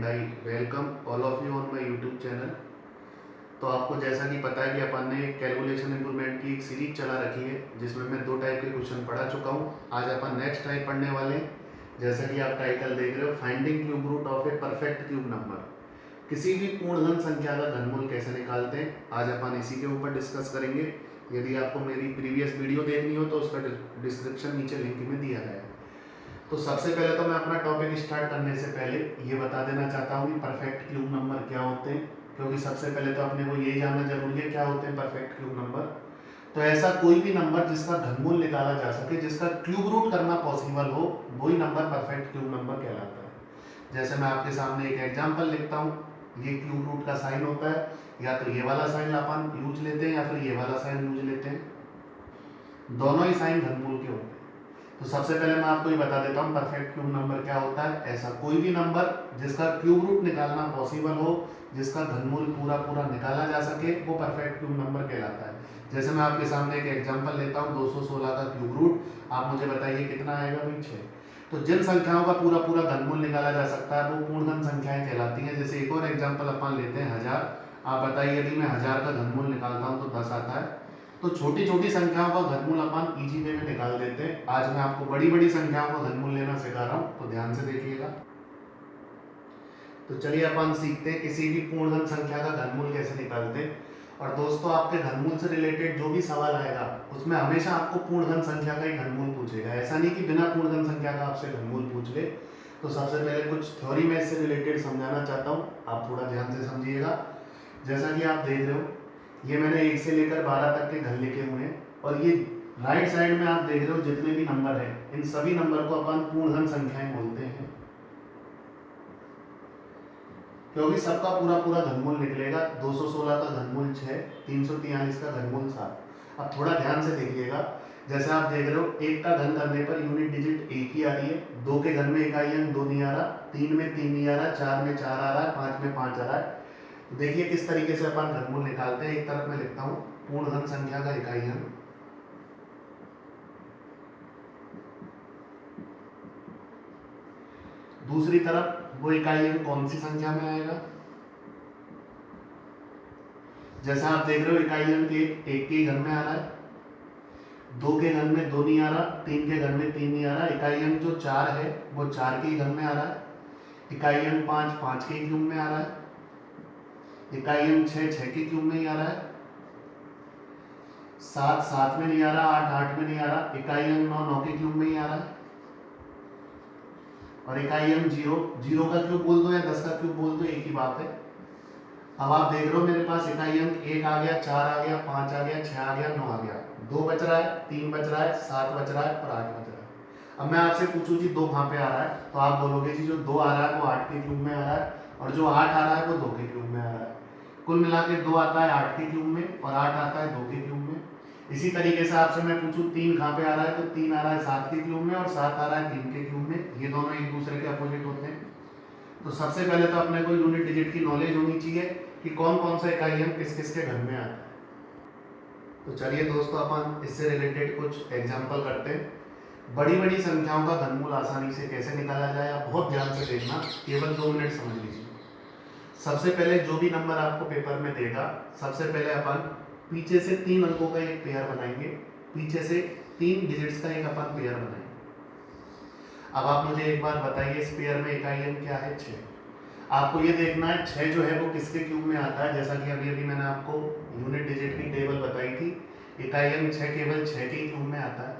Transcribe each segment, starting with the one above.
I welcome all of you on my YouTube channel. तो आपको जैसा कि पता है कि अपन ने कैलकुलेशन इम्प्रूवमेंट की एक सीरीज चला रखी है जिसमें मैं 2 टाइप के क्वेश्चन पढ़ा चुका हूँ। आज अपन नेक्स्ट टाइप पढ़ने वाले हैं। जैसा कि आप टाइटल देख रहे हो, finding cube root of a perfect cube number. किसी भी पूर्ण घन संख्या का घनमूल कैसे निकालते हैं, आज अपन इसी के ऊपर डिस्कस करेंगे। यदि आपको मेरी प्रीवियस वीडियो देखनी हो तो उसका डिस्क्रिप्शन नीचे लिंक में दिया गया है। तो सबसे पहले तो मैं अपना टॉपिक स्टार्ट करने से पहले ये बता देना चाहता हूँ कि परफेक्ट क्यूब नंबर क्या होते हैं, क्योंकि सबसे पहले तो अपने को ये जानना जरूरी है क्या होते हैं परफेक्ट क्यूब नंबर। तो ऐसा कोई भी नंबर जिसका घनमूल निकाला जा सके, जिसका क्यूब रूट करना पॉसिबल हो, वही नंबर परफेक्ट क्यूब नंबर कहलाता है। जैसे मैं आपके सामने एक एग्जाम्पल लिखता हूँ। ये क्यूब रूट का साइन होता है, या तो ये वाला साइन अपन यूज लेते हैं या फिर ये वाला साइन यूज लेते हैं। दोनों ही साइन घनमूल के होते हैं। तो सबसे पहले मैं आपको ये बता देता हूँ परफेक्ट क्यूब नंबर क्या होता है। ऐसा कोई भी नंबर जिसका क्यूब रूट निकालना पॉसिबल हो, जिसका घनमूल पूरा पूरा निकाला जा सके, वो परफेक्ट क्यूब नंबर कहलाता है। जैसे मैं आपके सामने एक एग्जांपल लेता हूँ, 216 का क्यूब रूट। आप मुझे बताइए कितना आएगा भाई, 6। तो जिन संख्याओं का पूरा पूरा घनमूल निकाला जा सकता है वो पूर्ण घन संख्याएं कहलाती हैं। जैसे एक और एग्जाम्पल अपन लेते हैं, 1000। आप बताइए यदि मैं 1000 का घनमूल निकालता हूँ तो 10 आता है। तो छोटी छोटी संख्याओं का घनमूल अपन इजी वे में निकाल देते हैं। आज मैं आपको बड़ी बड़ी संख्याओं का घनमूल लेना सिखा रहा हूँ, तो ध्यान से देखिएगा। तो चलिए अपन सीखते हैं किसी भी पूर्ण घन संख्या का घनमूल कैसे निकालते हैं। और दोस्तों, आपके घनमूल से रिलेटेड जो भी सवाल आएगा उसमें हमेशा आपको पूर्ण घन संख्या का ही घनमूल पूछेगा। ऐसा नहीं कि बिना पूर्ण घन संख्या का आपसे घनमूल पूछ ले। तो सबसे पहले कुछ थ्योरी में इससे रिलेटेड समझाना चाहता हूँ, आप थोड़ा ध्यान से समझिएगा। जैसा कि आप देख रहे हो, ये मैंने 1 से लेकर 12 तक के घन लिखे हुए हैं। और ये राइट साइड में आप देख रहे हो जितने भी नंबर हैं, इन सभी नंबर को अपन पूर्ण घन संख्याएं बोलते हैं, क्योंकि सबका पूरा पूरा घनमूल निकलेगा। 216 का घनमूल 6, 343 का घनमूल 7। अब थोड़ा ध्यान से देखिएगा। जैसे आप देख रहे हो, 1 का घन करने पर यूनिट डिजिट 1 ही आ रही है, 2 के घन में इकाई अंक 2 नहीं आ रहा, 3 में 3 नहीं आ रहा, 4 में 4 आ रहा है, 5 में 5 आ रहा है। तो देखिए किस तरीके से अपन घनमूल निकालते हैं। एक तरफ मैं लिखता हूँ पूर्ण घन संख्या का इकाई अंक, दूसरी तरफ वो इकाई अंक कौन सी संख्या में आएगा। जैसा आप देख रहे हो, इकाई अंक 1 के घन में आ रहा है, 2 के घन में 2 नहीं आ रहा, 3 के घन में 3 नहीं आ रहा। इकाई अंक जो 4 है वो 4 के घन में आ रहा है। इकाई अंक 5 5 के क्यूब में आ रहा है। इकाई अंक 6 6 के क्यूब में ही आ रहा है। 7 7 में नहीं आ रहा, 8 8 में नहीं आ रहा। इकाई अंक 9 9 के क्यूब में ही आ रहा है। और इकाई अंक 0 0 का क्यूब बोल दो या 10 का क्यूब बोल दो, एक ही बात है। अब आप देख रहे हो मेरे पास इकाई अंक 1 आ गया, 4 आ गया, 5 आ गया, 6 आ गया, 9 आ गया। 2 बच रहा है, 3 बच रहा है, 7 बच रहा है और 8 बच रहा है। अब मैं आपसे पूछूं जी 2 कहाँ पे आ रहा है, तो आप बोलोगे जी जो 2 आ रहा है वो 8 के क्यूब में आ रहा है, और जो 8 आ रहा है वो 2 के क्यूब में आ रहा है। कुल मिला के 2 आता है 8 के क्यूब में और 8 आता है 2 के क्यूब में। इसी तरीके से आपसे मैं पूछूं 3 कहाँ पे आ रहा है, तो 3 आ रहा है 7 के क्यूब में और 7 आ रहा है 3 के क्यूब में। ये दोनों एक दूसरे के अपोजिट होते हैं। तो सबसे पहले तो अपने को यूनिट डिजिट की नॉलेज होनी चाहिए कि कौन कौन सा इकाई अंक किस किस के घर में आता है। तो चलिए दोस्तों, अपन इससे रिलेटेड कुछ एग्जांपल करते हैं। बड़ी बड़ी संख्याओं का घनमूल आसानी से कैसे निकाला जाए, आप बहुत ध्यान से देखना, केवल 2 मिनट समझ लीजिए। सबसे पहले जो भी नंबर आपको पेपर में देगा, सबसे पहले अपन पीछे से 3 अंकों का एक पेयर बनाएंगे, पीछे से 3 डिजिट्स का एक अपन पेयर बनाएंगे। अब आप मुझे एक बार बताइए, इस पेयर में इकाई अंक क्या है, 6। आपको ये देखना है 6 जो है वो किसके क्यूब में आता है। जैसा कि अभी अभी मैंने आपको यूनिट डिजिट की टेबल बताई थी, इकाई अंक 6 केवल 6 के क्यूब में आता है।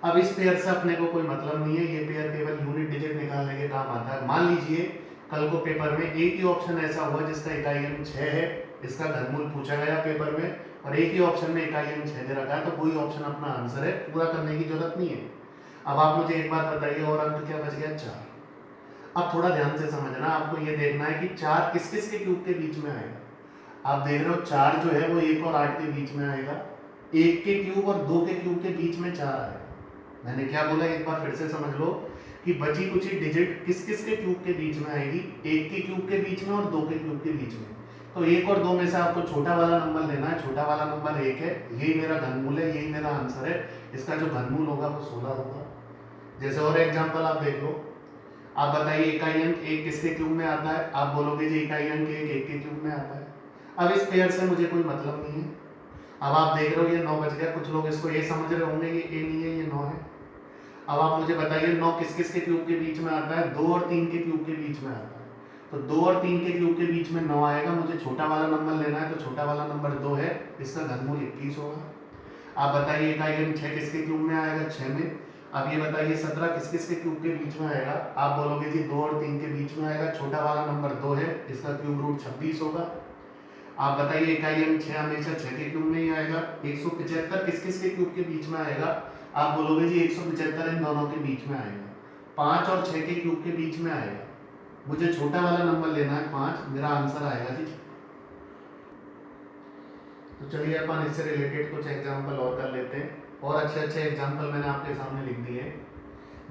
अब इस पेयर से अपने को कोई मतलब नहीं है, ये पेयर केवल यूनिट डिजिट निकालने के काम आता है। मान लीजिए कल को पेपर में एक ही ऑप्शन ऐसा हुआ जिसका इकाई अंक 6 है, इसका घनमूल पूछा गया पेपर में, और एक ही ऑप्शन में इकाई अंक 6 दे रखा है, तो वही ऑप्शन अपना आंसर है, पूरा करने की जरूरत नहीं है। अब आप मुझे एक बात बताइए, और अंक क्या बच गया, 4। अब थोड़ा ध्यान से समझना, आपको ये देखना है कि 4 किस किस के क्यूब के बीच में आएगा। आप देख रहे हो 4 जो है वो 1 और 8 के बीच में आएगा, 1 के क्यूब और 2 के क्यूब के बीच में 4 आएगा। मैंने क्या बोला, एक बार फिर से समझ लो कि बची कुची डिजिट किस किस के क्यूब के बीच में आएगी, 1 के क्यूब के बीच में और 2 के क्यूब के बीच में। तो 1 और 2 में से आपको छोटा वाला नंबर लेना है। छोटा वाला नंबर 1 है, यही मेरा घनमूल है, यही मेरा आंसर है। इसका जो घनमूल होगा वो 16 होगा। जैसे और एग्जांपल आप देख लो, आप बताइए इकाई अंक एक किसके क्यूब में आता है? आप बोलोगे जी इकाई अंक एक के क्यूब में आता है। अब इस पेयर से मुझे कोई मतलब नहीं है। अब आप देख रहे हो ये 9 बच गया, कुछ लोग इसको ए समझ रहे होंगे, ये ए नहीं है, ये 9 है। अब आप मुझे बताइए 9 किस किस के क्यूब के बीच में आता है? 2 और 3 के क्यूब के बीच में आता है। तो 2 और 3 के क्यूब के बीच में 9 आएगा, मुझे छोटा वाला नंबर लेना है, तो छोटा वाला नंबर 2 है, इसका घनमूल 21 होगा। आप बताइए इकाई अंक 6 किसके क्यूब में आएगा? 6 में। अब ये बताइए 17 किस किस के क्यूब के बीच में आएगा? आप बोलोगे जी 2 और 3 के बीच में आएगा, छोटा वाला नंबर 2 है, इसका क्यूब रूट 26 होगा। आप बताइए इकाई अंक 6 हमेशा 6 के क्यूब में ही आएगा। 175 किस किस के क्यूब के बीच में आएगा? आप बोलोगे जी 175 इन दोनों के बीच में आएगा। 5 और 6 के क्यूब के बीच में आएगा, मुझे छोटा वाला नंबर लेना है 5, मेरा आंसर आएगा जी। तो चलिए अपन इससे रिलेटेड कुछ एग्जांपल और कर लेते हैं, और अच्छे अच्छे एग्जांपल मैंने आपके सामने लिख दिए।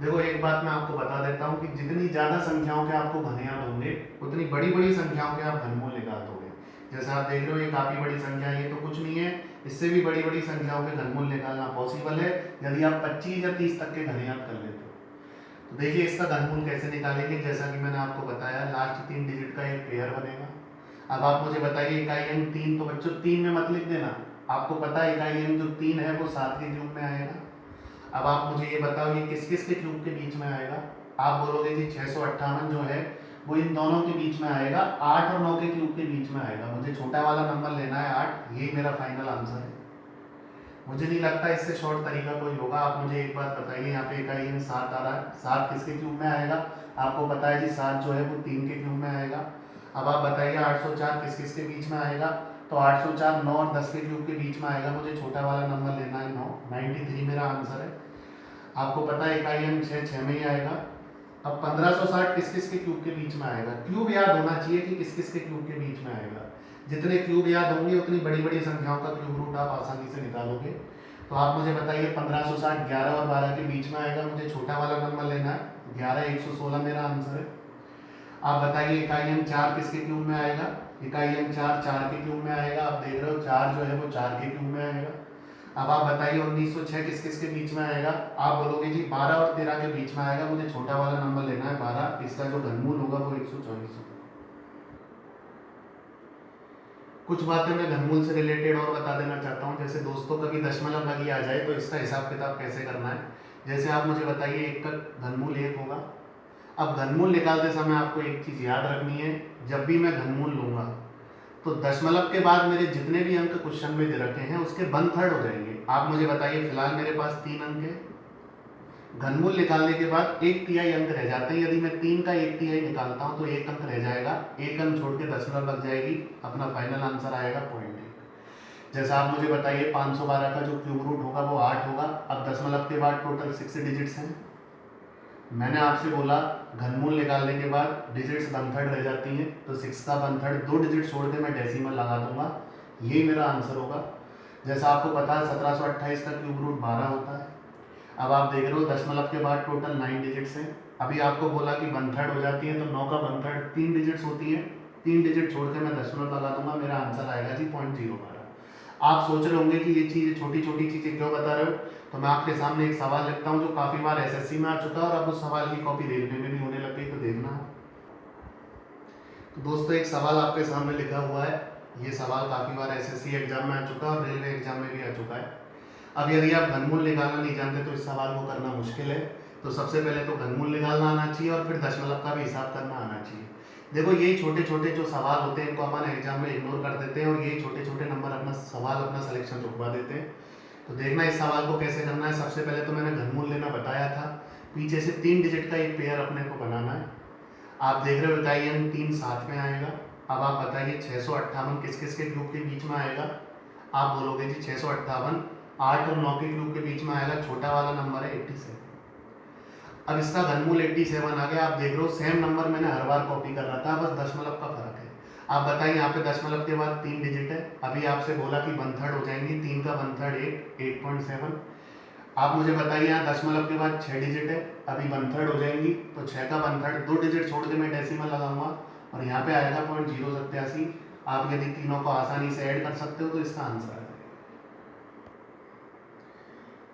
देखो एक बात मैं आपको बता देता हूँ कि जितनी ज़्यादा संख्याओं के आपको घन याद होंगे, उतनी बड़ी बड़ी संख्याओं के आप घनमूल निकाल दोगे। जैसे आप देख रहे हो ये काफ़ी बड़ी संख्या है, ये तो कुछ नहीं है, इससे भी बड़ी बड़ी संख्याओं के घनमूल निकालना पॉसिबल है यदि आप 25 या 30 तक के घन याद कर लेते हो। तो देखिए इसका घनमूल कैसे निकालेंगे, जैसा कि मैंने आपको बताया लास्ट 3 डिजिट का एक पेयर बनेगा। अब आप मुझे बताइए इकाई अंक 3, तो बच्चों 3 में मत लिख देना, आपको पता है इकाई अंक जो 3 है वो 7 के क्यूब में आएगा। अब आप मुझे ये बताओ ये किस किस के क्यूब के बीच में आएगा? आप बोलोगे जी 658 जो है वो इन दोनों के बीच में आएगा, 8 और 9 के क्यूब के बीच में आएगा, मुझे छोटा वाला नंबर लेना है 8, ये मेरा फाइनल आंसर है। मुझे नहीं लगता इससे शॉर्ट तरीका कोई होगा। आप मुझे एक बात बताइए, यहाँ पे इकाई अंक 7 आ रहा है, 7 किसके क्यूब में आएगा? आपको पता है जी 7 जो है वो 3 के क्यूब में आएगा। अब आप बताइए 804 किस किस के बीच में आएगा? तो 804 9 और 10 के क्यूब के बीच में आएगा, मुझे छोटा वाला नंबर लेना है 9, 93 मेरा आंसर है। आपको पता है इकाई अंक 6 में ही आएगा। अब 1560 किस किस के क्यूब के बीच में आएगा? क्यूब याद होना चाहिए कि किस किस के क्यूब के बीच में आएगा। जितने क्यूब याद होंगे उतनी बड़ी बड़ी संख्याओं का क्यूब रूट आप आसानी से निकालोगे। तो आप मुझे बताइए 1560 11 और 12 के बीच में आएगा, मुझे छोटा वाला नंबर लेना है 11, 116 मेरा आंसर है। आप बताइए इकाई अंक 4 किसके क्यूब में आएगा? इकाई अंक 4 के क्यूब में आएगा। आप देख रहे हो 4 जो है वो 4 के क्यूब में आएगा। अब आप बताइए 1906 किस किस के बीच में आएगा? आप बोलोगे जी 12 और 13 के बीच में आएगा, मुझे छोटा वाला नंबर लेना है 12, इसका जो घनमूल होगा वो 124 होगा। कुछ बातें मैं घनमूल से रिलेटेड और बता देना चाहता हूँ, जैसे दोस्तों कभी दशमलव लगी आ जाए तो इसका हिसाब किताब कैसे करना है। जैसे आप मुझे बताइए एक का घनमूल 1 होगा। अब घनमूल निकालते समय आपको एक चीज़ याद रखनी है, जब भी मैं घनमूल लूँगा तो दशमलव के बाद मेरे जितने भी अंक क्वेश्चन में दे रखे हैं उसके 1/3 हो जाएंगे। आप मुझे बताइए फिलहाल मेरे पास 3 अंक है, घनमूल निकालने के बाद 1/3 अंक रह जाते हैं। यदि मैं 3 का 1/3 निकालता हूं तो 1 अंक रह जाएगा, 1 अंक छोड़ के दशमलव लग जाएगी, अपना फाइनल आंसर आएगा 0.1। जैसा आप मुझे बताइए 512 का जो क्यूब रूट होगा वो 8 होगा। अब दशमलव के बाद टोटल 6 डिजिट्स हैं। मैंने आपसे बोला घनमूल निकालने के बाद डिजिट्स 1/3 रह जाती हैं, तो 6 का 1/3 2 डिजिट छोड़ के मैं डेसिमल लगा दूंगा, यही मेरा आंसर होगा। जैसा आपको पता है 1728 का क्यूब रूट 12 होता है। अब आप देख रहे हो दशमलव के बाद टोटल 9 डिजिट्स हैं। अभी आपको बोला कि 1/3 हो जाती है, तो 9 का 1/3 3 डिजिट्स होती है, 3 डिजिट छोड़ के मैं दशमलव लगा दूंगा, मेरा आंसर आएगा जी 0.012। आप सोच रहे होंगे कि ये चीज़ छोटी छोटी चीज़ें क्यों बता रहे हो, तो मैं आपके सामने एक सवाल लिखता हूँ जो काफ़ी बार एसएससी में आ चुका है और अब उस सवाल की कॉपी रेलवे में भी होने लग गई, तो देखना। तो दोस्तों एक सवाल आपके सामने लिखा हुआ है, ये सवाल काफ़ी बार एसएससी एग्जाम में आ चुका है और रेलवे एग्जाम में भी आ चुका है। अब यदि आप घनमूल निकालना नहीं जानते तो इस सवाल को करना मुश्किल है। तो सबसे पहले तो घनमूल निकालना आना चाहिए और फिर दशमलव का भी हिसाब करना आना चाहिए। देखो यही छोटे छोटे जो सवाल होते हैं इनको अपन एग्जाम में इग्नोर कर देते हैं और यही छोटे छोटे नंबर अपना सवाल अपना सिलेक्शन रुकवा देते हैं। तो देखना इस सवाल को कैसे करना है। सबसे पहले तो मैंने घनमूल लेना बताया था, पीछे से 3 डिजिट का एक पेयर अपने को बनाना है। आप देख रहे हो इकाई अंक 3 साथ में आएगा। अब आप बताइए 658 किस किस के ग्रुप के बीच में आएगा? आप बोलोगे जी 658 8 और 9 के क्यूब के बीच में आएगा, छोटा वाला नंबर है 87। अब इसका घनमूल 87 आ गया। आप देख रहे हो सेम नंबर मैंने हर बार कॉपी कर रहा था, बस दशमलव का फर्क है। आप बताइए यहाँ पे दशमलव के बाद 3 डिजिट है, अभी आपसे बोला कि 1/3 हो जाएंगी, 3 का 1/3 8.7। आप मुझे बताइए यहाँ दशमलव के बाद 6 डिजिट है, अभी 1/3 हो जाएंगी, तो 6 का 1/3 2 डिजिट छोड़ के मैं डेसिमल लगाऊंगा और यहाँ पे आएगा 0.087। आप यदि तीनों को आसानी से ऐड कर सकते हो तो इसका आंसर है।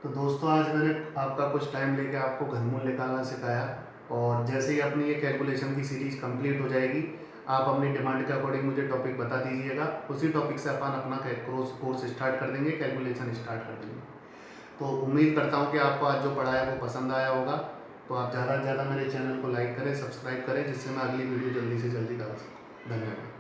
तो दोस्तों आज मैंने आपका कुछ टाइम लेके आपको घनमूल निकालना सिखाया। और जैसे ही अपनी ये कैलकुलेशन की सीरीज कंप्लीट हो जाएगी, आप अपनी डिमांड के अकॉर्डिंग मुझे टॉपिक बता दीजिएगा, उसी टॉपिक से अपन अपना कोर्स स्टार्ट कर देंगे, कैलकुलेशन स्टार्ट कर देंगे। तो उम्मीद करता हूँ कि आपको आज जो पढ़ाया वो पसंद आया होगा। तो आप ज़्यादा से ज़्यादा मेरे चैनल को लाइक करें, सब्सक्राइब करें, जिससे मैं अगली वीडियो जल्दी से जल्दी करा सकूँ। धन्यवाद।